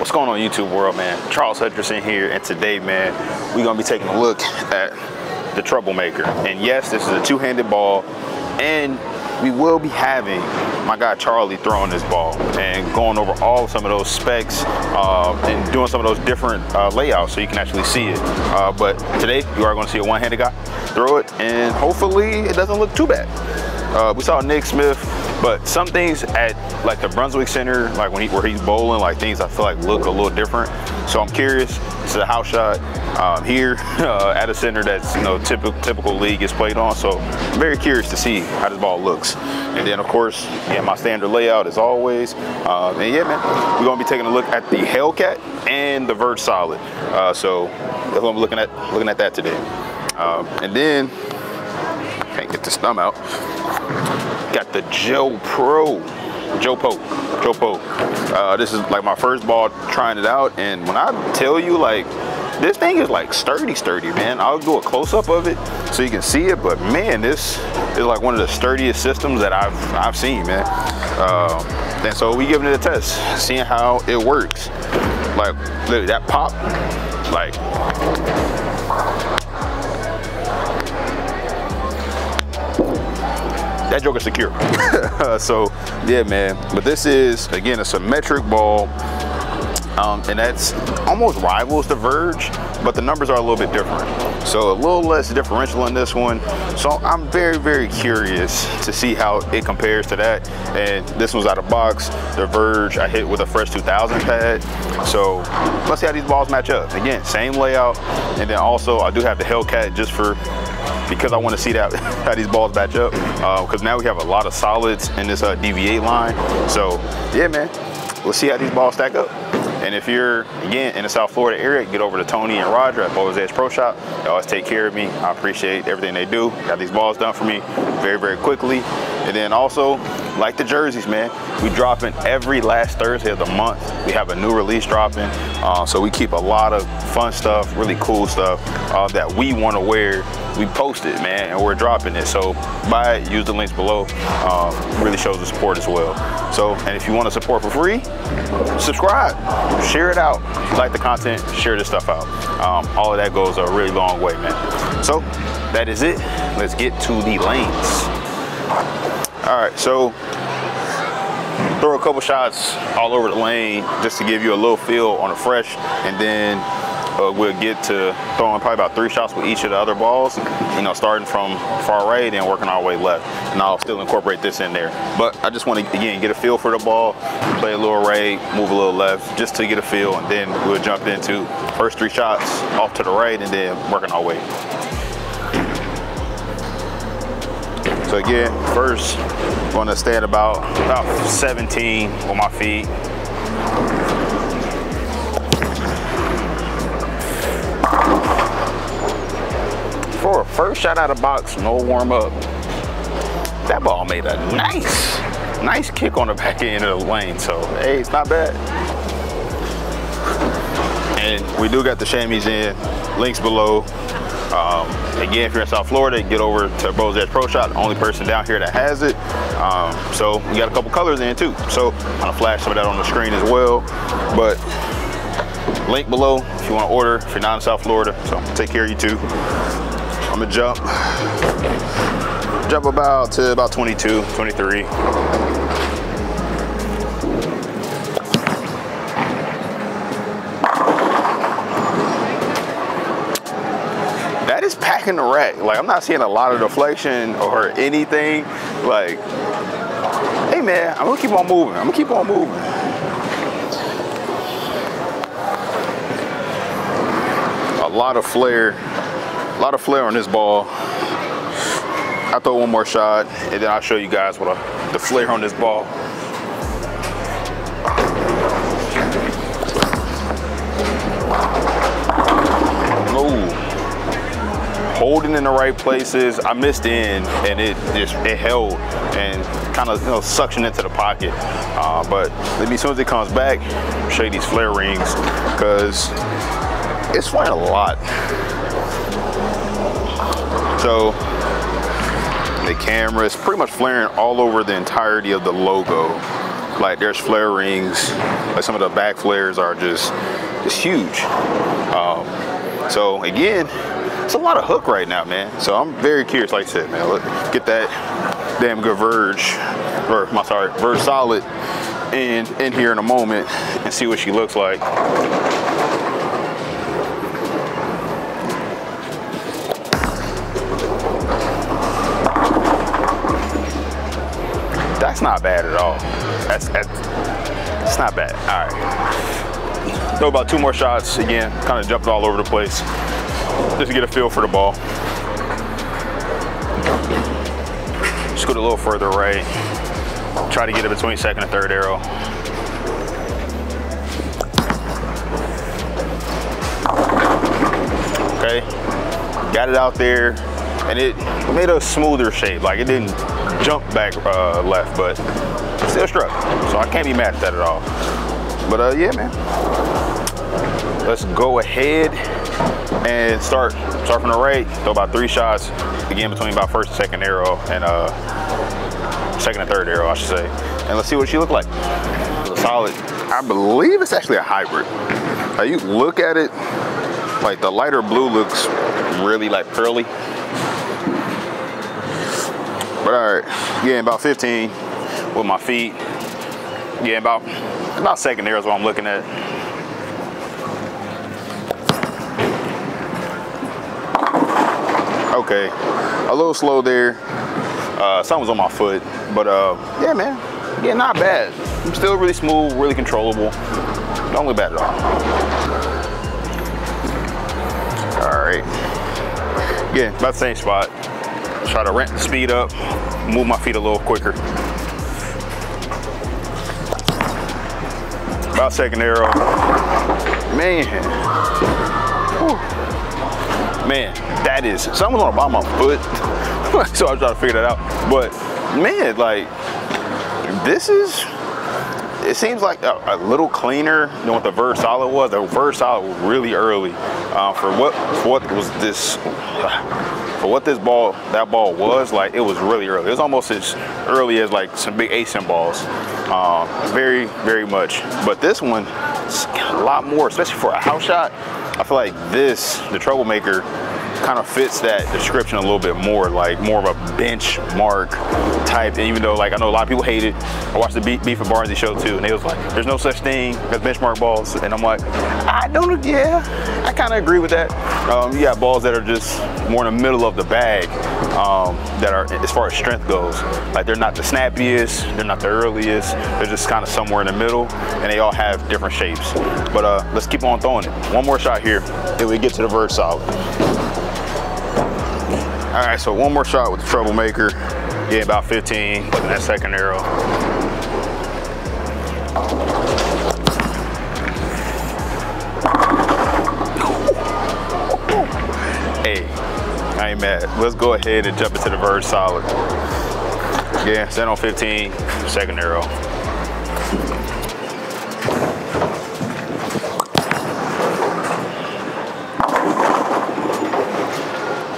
What's going on, YouTube world, man? Charles Hutcherson here, and today, man, we're gonna be taking a look at the Troublemaker. And yes, this is a two-handed ball, and we will be having my guy Charlie throwing this ball and going over some of those specs and doing some of those different layouts so you can actually see it. But today, you are gonna see a one-handed guy throw it, and hopefully it doesn't look too bad. We saw Nick Smith, but some things at like the Brunswick Center, like where he's bowling, like things I feel like look a little different. So I'm curious. It's a house shot here at a center that's, you know, typical league is played on. So I'm very curious to see how this ball looks. And then of course, yeah, my standard layout as always. And yeah, man, we're gonna be taking a look at the Hellcat and the Verge Solid. So that's what I'm looking at that today. And then can't get this thumb out. Got the Joe Poke. This is like my first ball trying it out, and when I tell you, like, this thing is like sturdy, man. I'll do a close-up of it so you can see it, but man, this is like one of the sturdiest systems that I've seen, man. And so we giving it a test, seeing how it works. Like, look, that pop, like, that joke is secure. So yeah, man, but this is, again, a symmetric ball, and that's almost rivals the Verge, but the numbers are a little bit different, so a little less differential in this one. So I'm very curious to see how it compares to that. And this one's out of box. The Verge I hit with a fresh 2000 pad, so let's see how these balls match up. Again, same layout, and then also I do have the Hellcat just because I want to see that how these balls match up, because now we have a lot of solids in this DV8 line. So yeah, man, we'll see how these balls stack up. And if you're, again, in the South Florida area, get over to Tony and Roger at Bowler's Edge Pro Shop. They always take care of me. I appreciate everything they do. Got these balls done for me very quickly. And then also, like the jerseys, man, we dropping every last Thursday of the month. We have a new release dropping. So we keep a lot of fun stuff, really cool stuff that we want to wear. We post it, man, and we're dropping it. So buy it, use the links below. Really shows the support as well. So, and if you want to support for free, subscribe, share it out. If you like the content, share this stuff out. All of that goes a really long way, man. So that is it. Let's get to the lanes. All right, so throw a couple shots all over the lane just to give you a little feel on the fresh, and then we'll get to throwing probably about 3 shots with each of the other balls, you know, starting from far right and working our way left. And I'll still incorporate this in there. But I just want to, again, get a feel for the ball, play a little right, move a little left, just to get a feel, and then we'll jump into first 3 shots off to the right and then working our way. So again, first, I'm going to stand about 17 with my feet. For a first shot out of box, no warm up. That ball made a nice kick on the back end of the lane. So hey, it's not bad. And we do got the chamois in, links below. Again, if you're in South Florida, get over to Bowler's Edge Pro Shop, the only person down here that has it. So we got a couple colors in too. So I'm gonna flash some of that on the screen as well. But link below if you want to order, if you're not in South Florida. So take care of you too. I'm gonna jump about to about 22, 23. That is packing the rack. Like, I'm not seeing a lot of deflection or anything. Like, hey man, I'm gonna keep on moving. A lot of flare on this ball. I'll throw one more shot, and then I'll show you guys what the flare on this ball. Oh, holding in the right places. I missed in, and it held and kind of, you know, suction into the pocket. But maybe as soon as it comes back, I'll show you these flare rings, because it's flaring a lot. So the camera is pretty much flaring all over the entirety of the logo. Like there's flare rings, like some of the back flares are just huge. So again, it's a lot of hook right now, man. So I'm very curious, like I said, man, look, get that damn good verge, or verge solid in here in a moment and see what she looks like. That's not bad at all. That's not bad. All right. Throw about 2 more shots. Again, kind of jumped all over the place just to get a feel for the ball. Just go a little further right. Try to get it between second and third arrow. Okay. Got it out there, and it made a smoother shape. Like it didn't jump back left, but still struck. So I can't be mad at that at all. But yeah, man. Let's go ahead and start from the right. Throw about 3 shots, again between about first and second arrow, and second and third arrow, I should say. And let's see what she looked like. It's a solid. I believe it's actually a hybrid. Like you look at it, like the lighter blue looks really like pearly. But all right, yeah, about 15 with my feet. Yeah, about second arrow is what I'm looking at. Okay, a little slow there. Something was on my foot, but yeah, man, yeah, not bad. I'm still really smooth, really controllable. Don't look bad at all. All right, yeah, about the same spot. Try to ramp the speed up, move my feet a little quicker. About second arrow. Man. Whew. Man, that is, something's on the bottom of my foot. So I'm trying to figure that out. But man, like, this is, it seems like a little cleaner than what the Verge Solid was. The Verge Solid was really early. For what this ball, that ball was, like, it was really early. It was almost as early as like some big ASIM balls. Very, very much. But this one, a lot more, especially for a house shot. I feel like this, the Troublemaker, kind of fits that description a little bit more, like more of a benchmark type. And even though, like, I know a lot of people hate it. I watched the Beef and Barnesy show too, and they was like, there's no such thing as benchmark balls. And I'm like, I don't, yeah, I kind of agree with that. You got balls that are just more in the middle of the bag, that are, as far as strength goes, like they're not the snappiest, they're not the earliest, they're just kind of somewhere in the middle, and they all have different shapes. But let's keep on throwing it. One more shot here, then we get to the Verge Solid. All right, so one more shot with the Troublemaker. Yeah, about 15, looking at second arrow. Hey, I ain't mad. Let's go ahead and jump into the Verge Solid. Yeah, stand on 15, second arrow.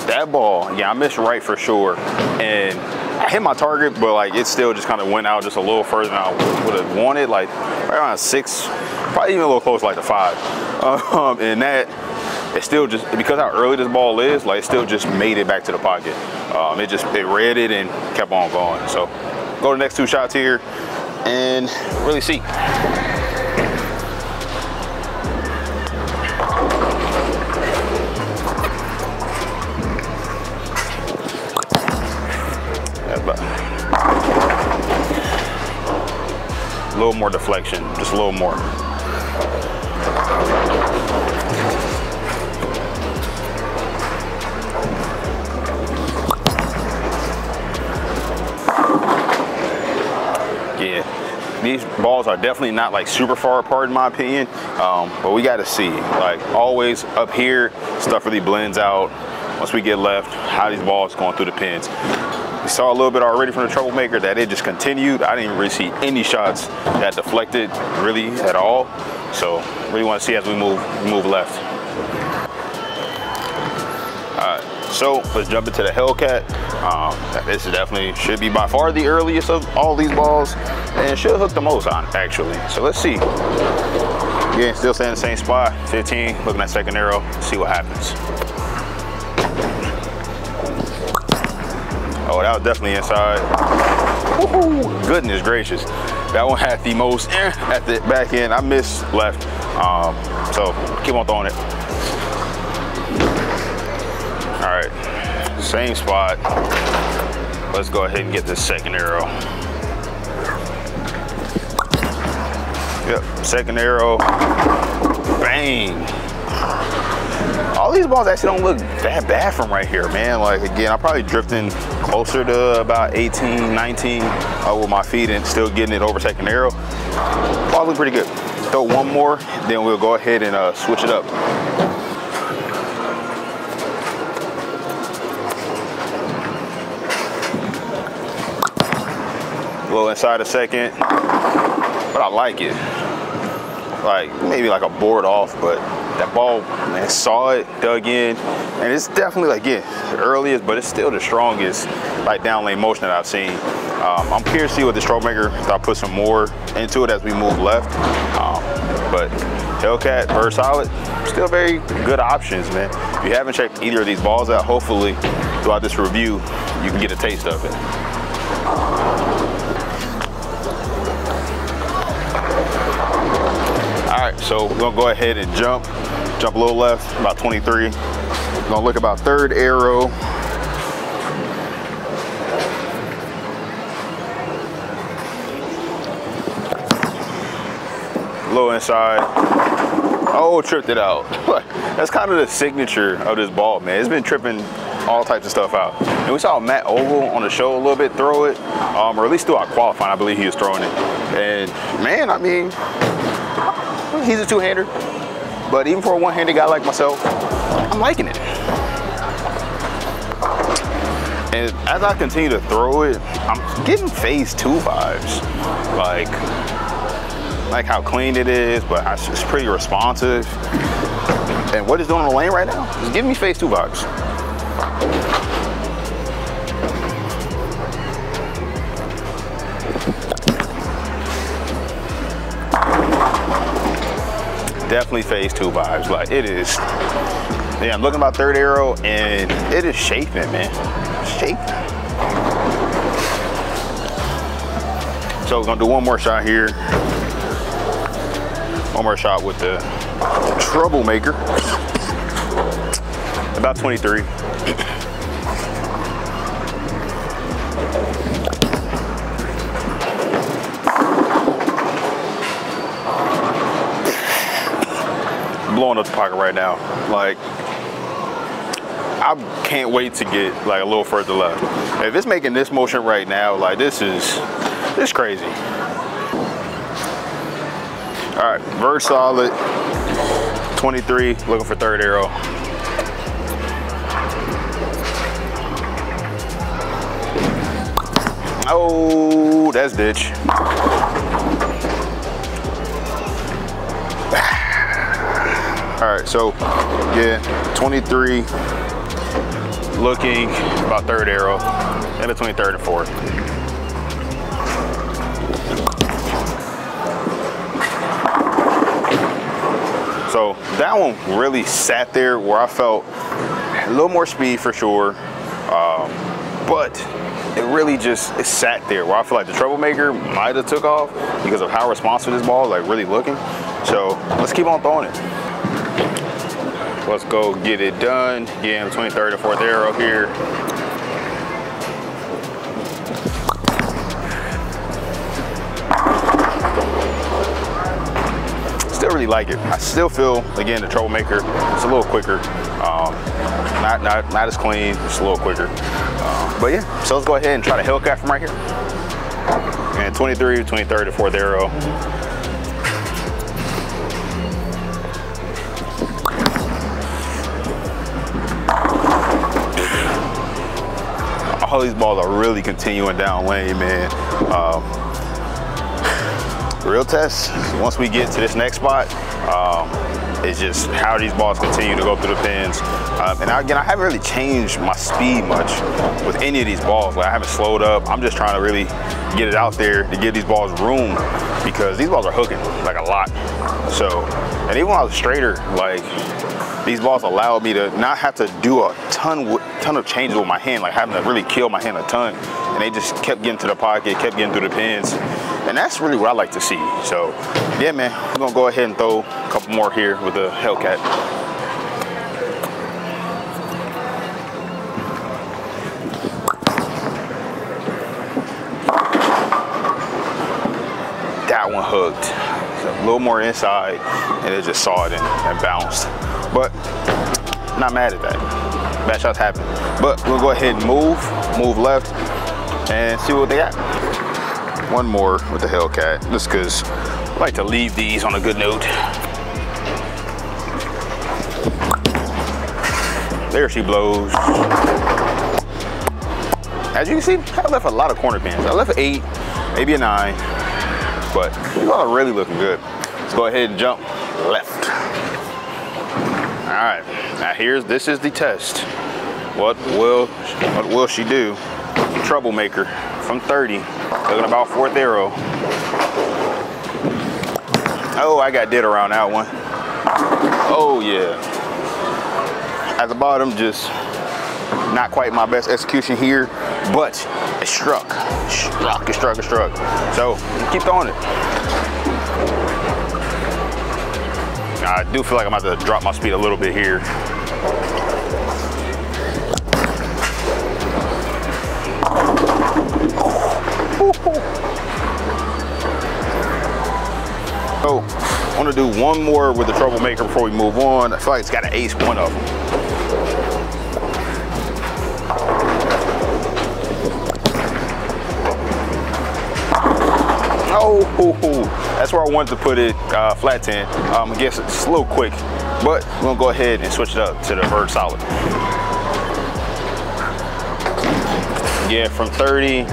That ball, yeah, I missed right for sure. And I hit my target, but like it still just kind of went out just a little further than I would have wanted, like right around 6, probably even a little close, like to 5. And that, it still just, because how early this ball is, like it still just made it back to the pocket. It read it and kept on going. So go to the next 2 shots here and really see. A little more deflection, just a little more. Yeah, these balls are definitely not like super far apart in my opinion, but we got to see. Like always up here, stuff really blends out. Once we get left, how these balls going through the pins. We saw a little bit already from the Troublemaker that it just continued. I didn't really see any shots that deflected really at all. So really want to see as we move left. All right, So let's jump into the Hellcat. This is definitely should be by far the earliest of all these balls, and should hook the most on actually. So let's see. Again, still staying in the same spot. 15. Looking at second arrow. See what happens. Oh, that was definitely inside. Woohoo! Goodness gracious. That one had the most at the back end. I missed left. So keep on throwing it. All right, same spot. Let's go ahead and get this second arrow. Yep, second arrow. Bang. All these balls actually don't look that bad from right here, man. Like, again, I'm probably drifting closer to about 18, 19 with my feet and still getting it over second arrow. Balls look pretty good. Throw one more, then we'll go ahead and switch it up. A little inside a second, but I like it. Like, maybe like a board off, but that ball, man, saw it, dug in, and it's definitely, like, yeah, the earliest, but it's still the strongest, like, down lane motion that I've seen. I'm curious to see what this troublemaker, if I put some more into it as we move left. But Hellcat, very solid, still very good options, man. If you haven't checked either of these balls out, hopefully throughout this review, you can get a taste of it. All right, so we're gonna go ahead and jump a little left, about 23. Gonna look about third arrow. A little inside. Oh, tripped it out. That's kind of the signature of this ball, man. It's been tripping all types of stuff out. And we saw Matt Ogle on the show a little bit throw it, or at least throughout qualifying, I believe he was throwing it. And man, I mean, he's a two-hander, but even for a one-handed guy like myself, I'm liking it. And as I continue to throw it, I'm getting phase 2 vibes. Like how clean it is, but it's pretty responsive. And what it's doing on the lane right now is giving me phase 2 vibes. Definitely phase 2 vibes. Like, it is, yeah, I'm looking about third arrow and it is shaping, man. Shaping. So we're gonna do one more shot here. One more shot with the troublemaker. About 23. Blowing up the pocket right now. Like, I can't wait to get like a little further left. If it's making this motion right now, like, this is crazy. All right, verge solid, 23, looking for third arrow. Oh, that's ditch. All right, so yeah, 23, looking about third arrow, in between third and fourth. So that one really sat there where I felt a little more speed for sure, but it really just sat there where I feel like the troublemaker might have took off because of how responsive this ball is, like, really looking. So let's keep on throwing it. Let's go get it done. Again, between third and fourth arrow here. Still really like it. I still feel, again, the troublemaker, it's a little quicker. Not as clean, just a little quicker. But yeah, so let's go ahead and try the Hellcat from right here. And 23, between third and fourth arrow. All these balls are really continuing down lane, man. Real test, once we get to this next spot, is just how these balls continue to go through the pins. And again, I haven't really changed my speed much with any of these balls. Like, I haven't slowed up. I'm just trying to really get it out there to give these balls room, because these balls are hooking like a lot. So, and even when I was straighter, like, these balls allowed me to not have to do a ton of changes with my hand, like having to really kill my hand a ton. And they just kept getting to the pocket, kept getting through the pins. And that's really what I like to see. So yeah, man, we're gonna go ahead and throw a couple more here with the Hellcat. That one hooked. So a little more inside, and it just saw it and bounced. But not mad at that. Bad shots happen. But we'll go ahead and move left, and see what they got. One more with the Hellcat, just because I like to leave these on a good note. There she blows. As you can see, I left a lot of corner pins. I left an 8, maybe a 9, but these all are really looking good. Let's go ahead and jump left. All right, now this is the test. What will she do? Troublemaker from 30, looking about 4th arrow. Oh, I got dead around that one. Oh yeah. At the bottom, just not quite my best execution here, but it struck. It struck. So keep throwing it. I do feel like I'm about to drop my speed a little bit here. So I want to do one more with the Troublemaker before we move on. I feel like it's got to ace one of them. Oh, that's where I wanted to put it, flat 10. I guess it's a little quick, but we're gonna go ahead and switch it up to the Verge Solid. Yeah, from 30,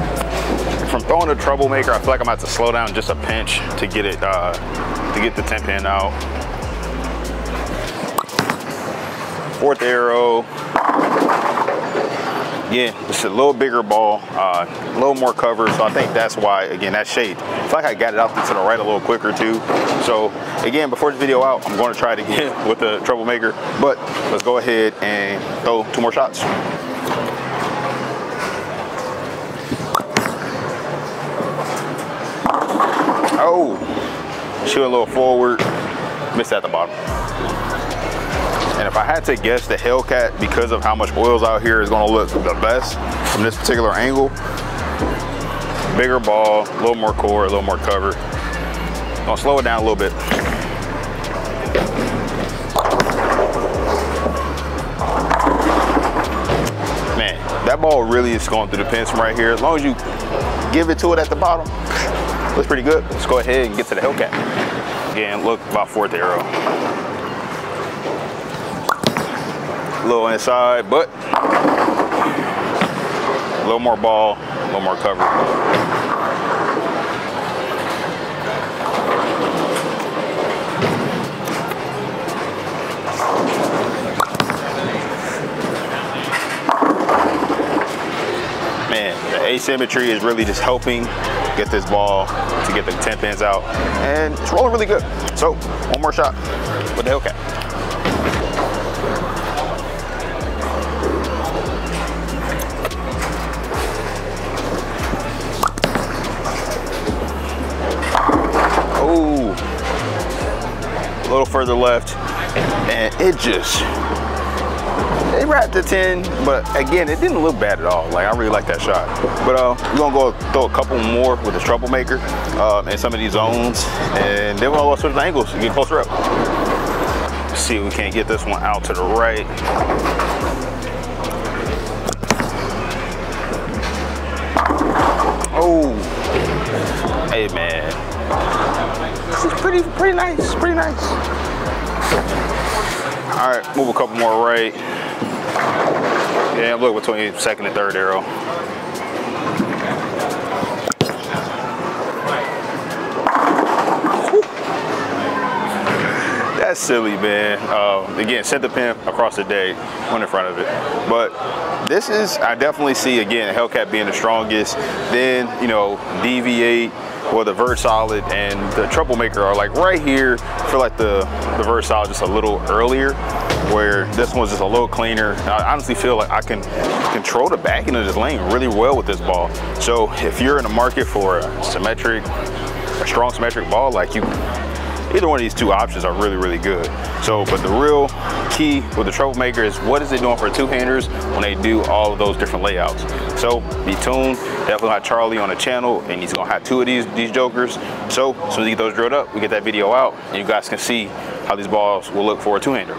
from throwing the Troublemaker, I feel like I'm about to slow down just a pinch to get it, to get the 10 pin out. 4th arrow. Yeah, it's a little bigger ball, a little more cover, so I think that's why, again, that shade. I feel like I got it out to the right a little quicker too. So again, before this video out, I'm going to try it again with the Troublemaker, but let's go ahead and throw 2 more shots. Oh, she went a little forward, missed at the bottom. And if I had to guess, the Hellcat, because of how much oil's out here, is gonna look the best from this particular angle. Bigger ball, a little more core, a little more cover. Gonna slow it down a little bit. Man, that ball really is going through the pins from right here. As long as you give it to it at the bottom, looks pretty good. Let's go ahead and get to the Hellcat. Again, look about 4th arrow. A little inside, but a little more ball, a little more cover. Man, the asymmetry is really just helping get this ball to get the 10 pins out, and it's rolling really good. So one more shot with the Hellcat. Oh, a little further left, and it wrapped the 10, but again, it didn't look bad at all. Like, I really like that shot. But we're gonna go throw a couple more with the Troublemaker in some of these zones, and then we'll go switch the angles and get closer up. Let's see if we can't get this one out to the right. Oh, hey man. This is pretty nice, pretty nice. All right, move a couple more right. Yeah, look between 2nd and 3rd arrow. That's silly, man. Again, center pin across the day, one in front of it. But this is, I definitely see, again, Hellcat being the strongest. Then, you know, DV8 or the Verge Solid and the Troublemaker are like right here. I feel like the Verge Solid just a little earlier, where this one's just a little cleaner. I honestly feel like I can control the back end of this lane really well with this ball. So if you're in the market for a strong symmetric ball, like either one of these two options are really, really good. So, but the real key with the Troublemaker is what is it doing for two-handers when they do all of those different layouts. So be tuned. Definitely have Charlie on the channel, and he's gonna have two of these jokers. So as soon as we get those drilled up, we get that video out, and you guys can see how these balls will look for a two-hander.